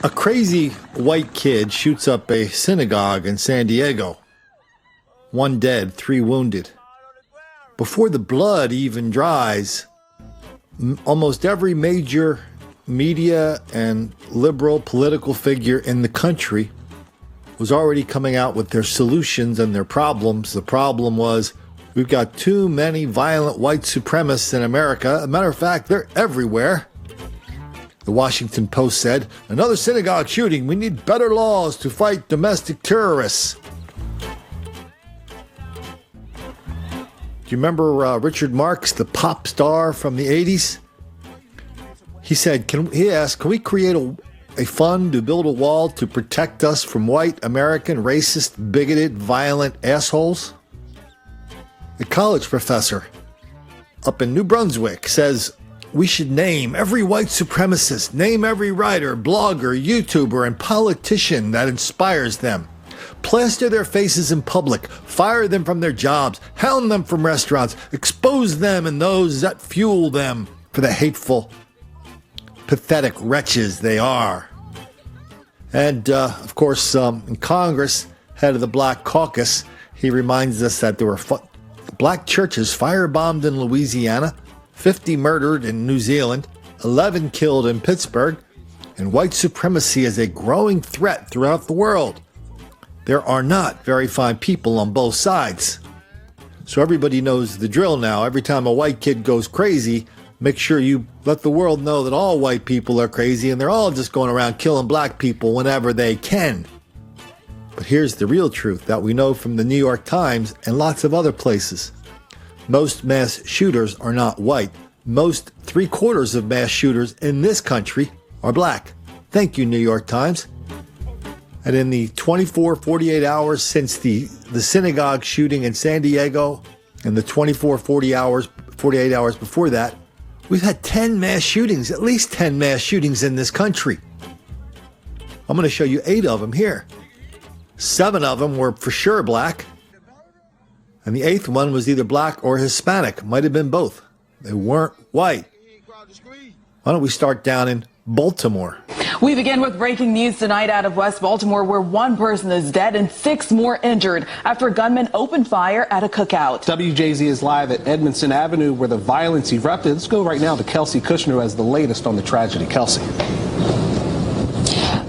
A crazy white kid shoots up a synagogue in San Diego. 1 dead, 3 wounded. Before the blood even dries, almost every major media and liberal political figure in the country was already coming out with their solutions and their problems. The problem was, we've got too many violent white supremacists in America. As a matter of fact, they're everywhere. The Washington Post said, another synagogue shooting. We need better laws to fight domestic terrorists. Do you remember Richard Marx, the pop star from the 80s? He said, can we create a fund to build a wall to protect us from white American racist, bigoted, violent assholes? A college professor up in New Brunswick says, we should name every white supremacist, name every writer, blogger, YouTuber, and politician that inspires them. Plaster their faces in public, fire them from their jobs, hound them from restaurants, expose them and those that fuel them for the hateful, pathetic wretches they are. And, of course, in Congress, head of the Black Caucus, he reminds us that there were black churches firebombed in Louisiana, 50 murdered in New Zealand, 11 killed in Pittsburgh, and white supremacy is a growing threat throughout the world. There are not very fine people on both sides. So everybody knows the drill now. Every time a white kid goes crazy, make sure you let the world know that all white people are crazy and they're all just going around killing black people whenever they can. But here's the real truth that we know from the New York Times and lots of other places. Most mass shooters are not white. Most 3/4 of mass shooters in this country are black. Thank you, New York Times. And in the 48 hours since the synagogue shooting in San Diego and the 48 hours before that, we've had 10 mass shootings, at least 10 mass shootings in this country. I'm going to show you 8 of them here. 7 of them were for sure black. And the 8th one was either black or Hispanic. Might have been both. They weren't white. Why don't we start down in Baltimore? We begin with breaking news tonight out of West Baltimore, where 1 person is dead and 6 more injured after a gunman opened fire at a cookout. WJZ is live at Edmondson Avenue, where the violence erupted. Let's go right now to Kelsey Kushner, who has the latest on the tragedy. Kelsey.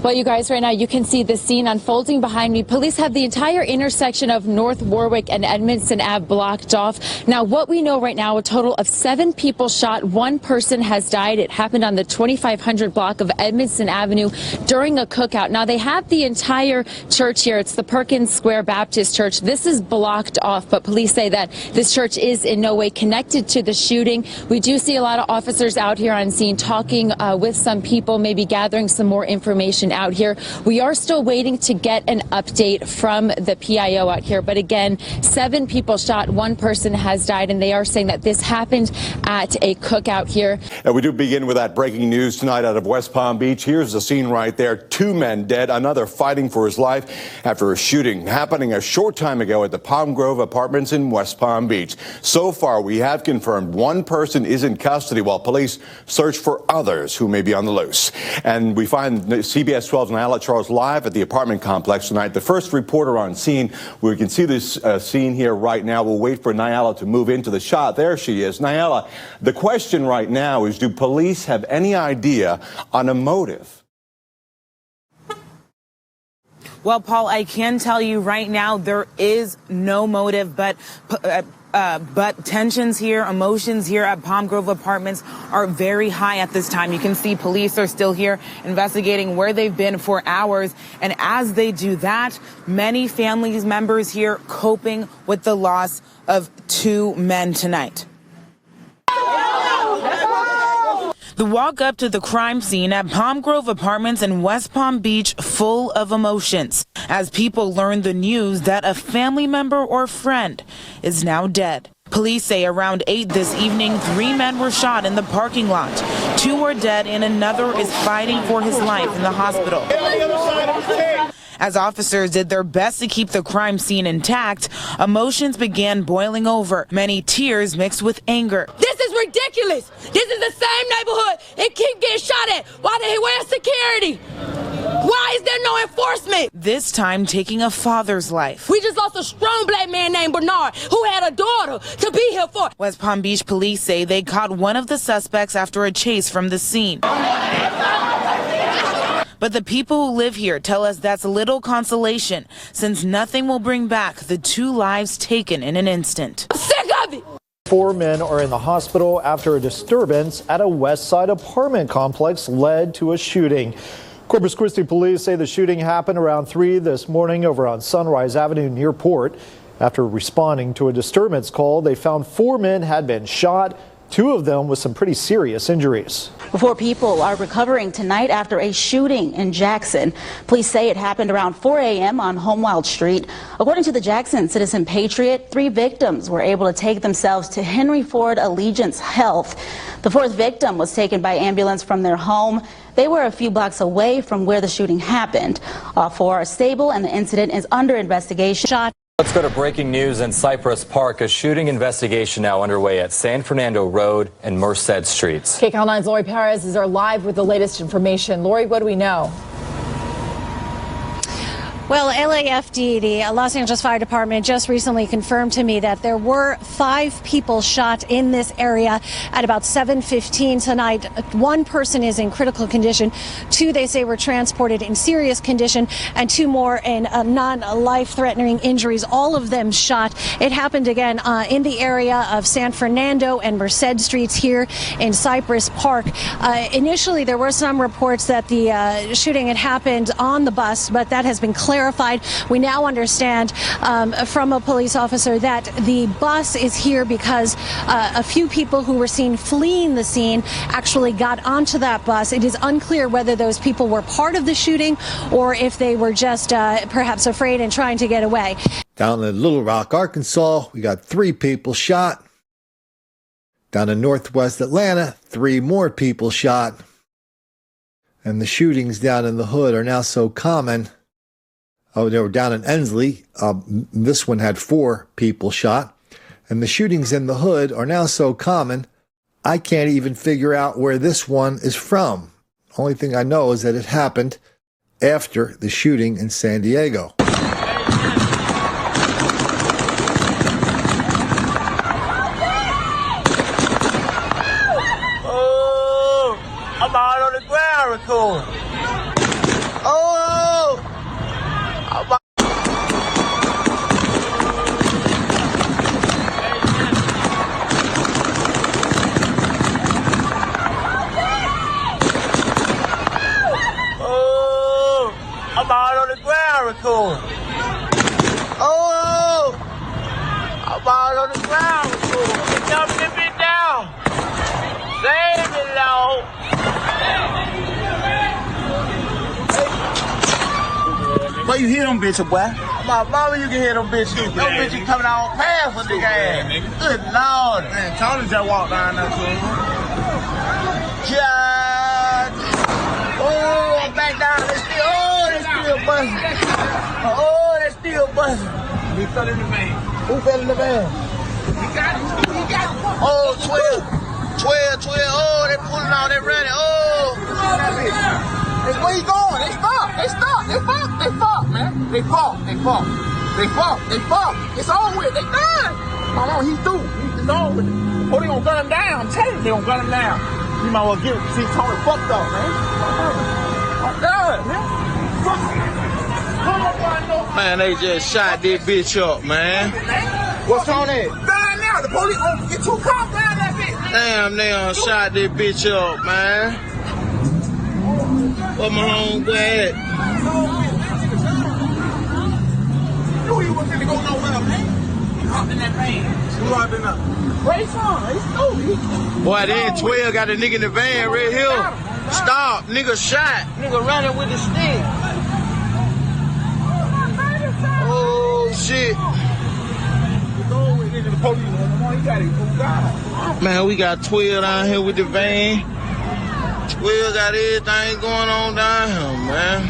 Well, you guys, right now you can see the scene unfolding behind me. Police have the entire intersection of North Warwick and Edmondson Ave blocked off. Now, what we know right now, a total of 7 people shot. 1 person has died. It happened on the 2500 block of Edmondson Avenue during a cookout. Now, they have the entire church here. It's the Perkins Square Baptist Church. This is blocked off, but police say that this church is in no way connected to the shooting. We do see a lot of officers out here on scene talking with some people, maybe gathering some more information out here. We are still waiting to get an update from the PIO out here. But again, 7 people shot, 1 person has died, and they are saying that this happened at a cookout here. And we do begin with that breaking news tonight out of West Palm Beach. Here's the scene right there. 2 men dead, another fighting for his life after a shooting happening a short time ago at the Palm Grove Apartments in West Palm Beach. So far, we have confirmed 1 person is in custody while police search for others who may be on the loose. And we find CBS 12's Nyala Charles live at the apartment complex tonight. The first reporter on scene. We can see this scene here right now. We'll wait for Nyala to move into the shot. There she is. Nyala, the question right now is, do police have any idea on a motive? Well, Paul, I can tell you right now there is no motive, but tensions here, emotions here at Palm Grove Apartments are very high at this time. You can see police are still here investigating where they've been for hours. And as they do that, many family members here coping with the loss of 2 men tonight. The walk up to the crime scene at Palm Grove Apartments in West Palm Beach full of emotions as people learn the news that a family member or friend is now dead. Police say around 8 this evening, 3 men were shot in the parking lot. 2 are dead and another is fighting for his life in the hospital. As officers did their best to keep the crime scene intact, emotions began boiling over, many tears mixed with anger. This is ridiculous. This is the same neighborhood it keep getting shot at. Why did he wear security? Why is there no enforcement? This time taking a father's life. We just lost a strong black man named Bernard who had a daughter to be here for. West Palm Beach police say they caught one of the suspects after a chase from the scene. But the people who live here tell us that's little consolation, since nothing will bring back the 2 lives taken in an instant. I'm sick of it. 4 men are in the hospital after a disturbance at a West Side apartment complex led to a shooting. Corpus Christi police say the shooting happened around 3 this morning over on Sunrise Avenue near Port. After responding to a disturbance call, they found 4 men had been shot, 2 of them with some pretty serious injuries. 4 people are recovering tonight after a shooting in Jackson. Police say it happened around 4 a.m. on Homewild Street. According to the Jackson Citizen Patriot, 3 victims were able to take themselves to Henry Ford Allegiance Health. The 4th victim was taken by ambulance from their home. They were a few blocks away from where the shooting happened. All 4 are stable and the incident is under investigation. Let's go to breaking news in Cypress Park. A shooting investigation now underway at San Fernando Road and Merced Streets. KCAL 9's Lori Perez is live with the latest information. Lori, what do we know? Well, LAFD, the Los Angeles Fire Department, just recently confirmed to me that there were 5 people shot in this area at about 7:15 tonight. 1 person is in critical condition. 2, they say, were transported in serious condition, and 2 more in non-life-threatening injuries, all of them shot. It happened again in the area of San Fernando and Merced Streets here in Cypress Park. Initially, there were some reports that the shooting had happened on the bus, but that has been clarified. We now understand from a police officer that the bus is here because a few people who were seen fleeing the scene actually got onto that bus. It is unclear whether those people were part of the shooting or if they were just perhaps afraid and trying to get away. Down in Little Rock, Arkansas, we got 3 people shot. Down in Northwest Atlanta, 3 more people shot. And the shootings down in the hood are now so common. Oh, they were down in Ensley. This one had 4 people shot. And the shootings in the hood are now so common, I can't even figure out where this one is from. Only thing I know is that it happened after the shooting in San Diego. Oh, I'm out on the ground recording. Oh, I'm out on the ground recording. Oh, I'm out on the ground recording. They jumping this bitch down. Save me, Lord. Why you hear them bitches, boy? My mama, you can hear them bitches. Them bitches coming out past with nigga ass. Good Lord. Man, Tony just walked down there to him. God. Oh, I'm back down. They still buzzing. Oh, they still buzzing. He fell in the van. Who fell in the van? He got it. Oh, 12. Oh, they pulling out. They ready. Oh. Where you going? They stop, man. They fought. It's over with. They done. Hold on, he's through. It's over with. Oh, they gonna gun him down. I'm telling you, they gonna gun him down. You might well get him. See, Tony fucked up, man. I'm done, man. Man, they just shot this bitch up, man. What's on it? Down now. The police gonna get 2 cops down that bitch. Damn, they done shot this bitch up, man. Where my homeboy at? Knew he wasn't gonna go nowhere, man. He hopped in that van. Who hopped in that? Rayson, he's stupid. Boy, then 12 got a nigga in the van right here. Stop, nigga shot. Nigga running with the stick. Oh, shit. Man, we got 12 down here with the van. 12 got everything going on down here, man.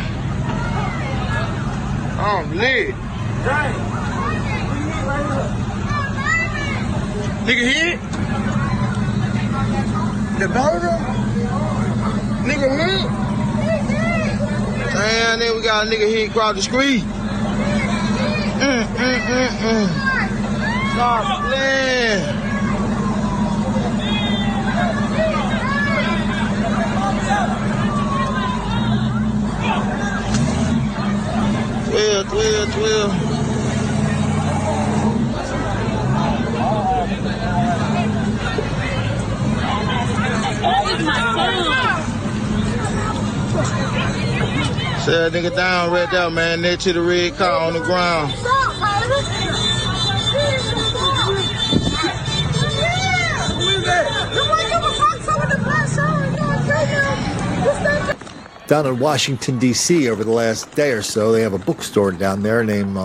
I'm lit. Nigga hit? The burger? Nigga hit? Damn. got a nigga here across the street. Stop playing. Twelve. Set that nigga down right there, man. Next to the red car on the ground. Down in Washington, D.C. over the last day or so, they have a bookstore down there named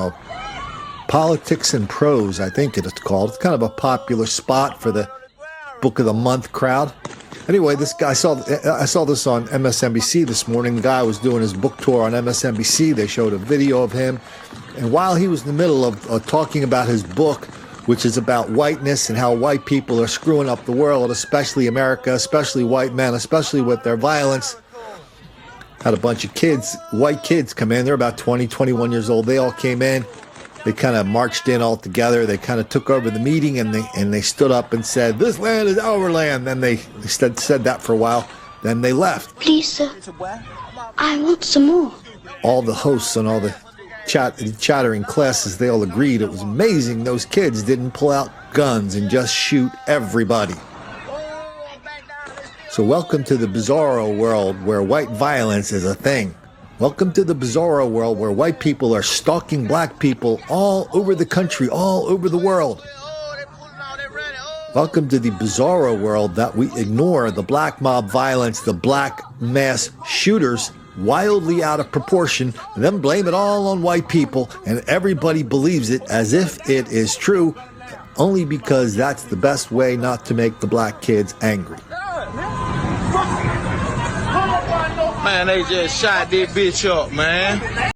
Politics and Prose, I think it is called. It's kind of a popular spot for the Book of the Month crowd. Anyway, this guy, I saw this on MSNBC this morning. The guy was doing his book tour on MSNBC. They showed a video of him. And while he was in the middle of talking about his book, which is about whiteness and how white people are screwing up the world, especially America, especially white men, especially with their violence, had a bunch of kids, white kids come in. They're about 20, 21 years old. They all came in. They kind of marched in all together. They kind of took over the meeting, and they stood up and said, "This land is our land." Then they said that for a while. Then they left. Please, sir, I want some more. All the hosts and all the chattering classes, they all agreed it was amazing those kids didn't pull out guns and just shoot everybody. So welcome to the bizarro world where white violence is a thing. Welcome to the bizarro world where white people are stalking black people all over the country, all over the world. Welcome to the bizarro world that we ignore the black mob violence, the black mass shooters, wildly out of proportion, and then blame it all on white people, and everybody believes it as if it is true, only because that's the best way not to make the black kids angry. Man, they just shot this bitch up, man.